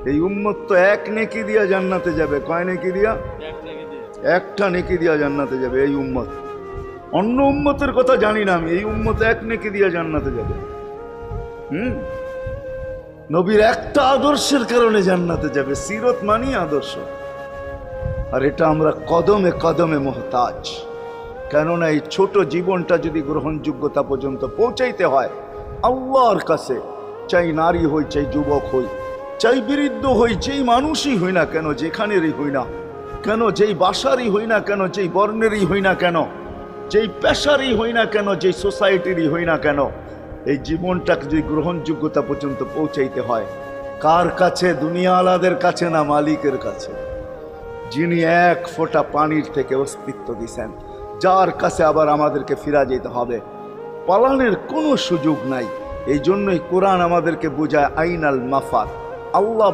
এই উম্মত তো এক নেকি দিয়া জান্নাতে যাবে। কয় নেকি দিয়া? একটা নেকি দিয়া জান্নাতে যাবে এই উম্মত। অন্য উম্মতের কথা জানি না আমি, এই উম্মত এক নেকি দিয়া জান্নাতে যাবে। নবীর একটা আদর্শের কারণে জান্নাতে যাবে। সিরত মানি আদর্শ। আর এটা আমরা কদমে কদমে মুহতাজ। কেননা এই ছোট জীবনটা যদি গ্রহণযোগ্যতা পর্যন্ত পৌঁছাইতে হয় আল্লাহর কাছে, চাই নারী হই, চাই যুবক হই, চাই বৃদ্ধ হই, যেই মানুষই হই না কেন, যেখানেরই হই না কেন, যেই বাসারই হই না কেন, যেই বর্ণেরই হই না কেন, যেই পেশারই হই না কেন, যেই সোসাইটিরই হই না কেন, এই জীবনটাকে যদি গ্রহণযোগ্যতা পর্যন্ত পৌঁছাইতে হয় কার কাছে? দুনিয়া আলাদের কাছে না, মালিকের কাছে, যিনি এক ফোঁটা পানির থেকে অস্তিত্ব দিয়েছেন, যার কাছে আবার আমাদেরকে ফিরা যেতে হবে। পালানের কোনো সুযোগ নাই। এই জন্যই কোরআন আমাদেরকে বোঝায় আইনাল মাফার। আল্লাহ